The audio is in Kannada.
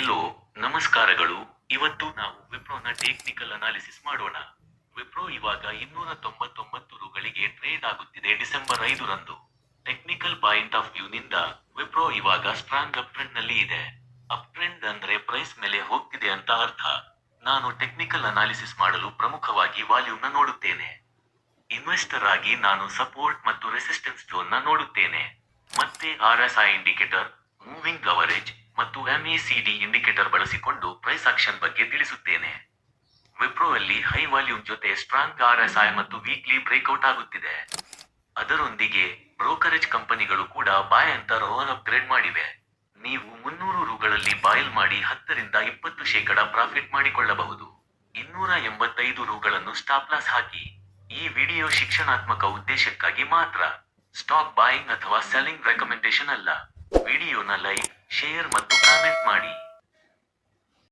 ಹೆಲೋ, ನಮಸ್ಕಾರಗಳು. ಇವತ್ತು ನಾವು ವಿಪ್ರೋನ ಟೆಕ್ನಿಕಲ್ ಅನಾಲಿಸಿಸ್ ಮಾಡೋಣ. ವಿಪ್ರೋ ಇವಾಗ 299 ರುಗಳಿಗೆ ಟ್ರೇಡ್ ಆಗುತ್ತಿದೆ ಡಿಸೆಂಬರ್ 5ರಂದು. ಟೆಕ್ನಿಕಲ್ ಪಾಯಿಂಟ್ ಆಫ್ ವ್ಯೂ ನಿಂದ ವಿಪ್ರೋ ಇವಾಗ ಸ್ಟ್ರಾಂಗ್ ಅಪ್ ಟ್ರೆಂಡ್ ನಲ್ಲಿ ಇದೆ. ಅಪ್ ಟ್ರೆಂಡ್ ಅಂದ್ರೆ ಪ್ರೈಸ್ ಮೇಲೆ ಹೋಗ್ತಿದೆ ಅಂತ ಅರ್ಥ. ನಾನು ಟೆಕ್ನಿಕಲ್ ಅನಾಲಿಸಿಸ್ ಮಾಡಲು ಪ್ರಮುಖವಾಗಿ ವಾಲ್ಯೂಮ್ ನ ನೋಡುತ್ತೇನೆ. ಇನ್ವೆಸ್ಟರ್ ಆಗಿ ನಾನು ಸಪೋರ್ಟ್ ಮತ್ತು ರೆಸಿಸ್ಟೆನ್ಸ್ ಝೋನ್ ನ ನೋಡುತ್ತೇನೆ. ಮತ್ತೆ RSI ಇಂಡಿಕೇಟರ್, ಮೂವಿಂಗ್ ಅವರೇಜ್ ಮತ್ತು MACD ಇಂಡಿಕೇಟರ್ ಬಳಸಿಕೊಂಡು ಪ್ರೈಸ್ ಆಕ್ಷನ್ ಬಗ್ಗೆ ತಿಳಿಸುತ್ತೇನೆ. ವಿಪ್ರೋ ಅಲ್ಲಿ ಹೈ ವಾಲ್ಯೂಮ್ ಜೊತೆ ಸ್ಟ್ರಾಂಗ್ RSI ಮತ್ತು ವೀಕ್ಲಿ ಬ್ರೇಕ್ಔಟ್ ಆಗುತ್ತಿದೆ. ಅದರೊಂದಿಗೆ ಬ್ರೋಕರೇಜ್ ಕಂಪನಿಗಳು ಕೂಡ ಬೈ ಅಂತ ರೋನ್ ಅಪ್ಗ್ರೇಡ್ ಮಾಡಿವೆ. ನೀವು 300 ರುಗಳಲ್ಲಿ ಬಾಯ್ಲ್ ಮಾಡಿ 10ರಿಂದ 20% ಪ್ರಾಫಿಟ್ ಮಾಡಿಕೊಳ್ಳಬಹುದು. 285 ರುಗಳನ್ನು ಸ್ಟಾಪ್ ಲಾಸ್ ಹಾಕಿ. ಈ ವಿಡಿಯೋ ಶಿಕ್ಷಣಾತ್ಮಕ ಉದ್ದೇಶಕ್ಕಾಗಿ ಮಾತ್ರ. ಸ್ಟಾಕ್ ಬಾಯಿಂಗ್ ಅಥವಾ ಸೆಲ್ಲಿಂಗ್ ರೆಕಮೆಂಡೇಶನ್ ಅಲ್ಲ. ವಿಡಿಯೋನ ಲೈಕ್, ಶೇರ್ ಮತ್ತು ಕಾಮೆಂಟ್ ಮಾಡಿ.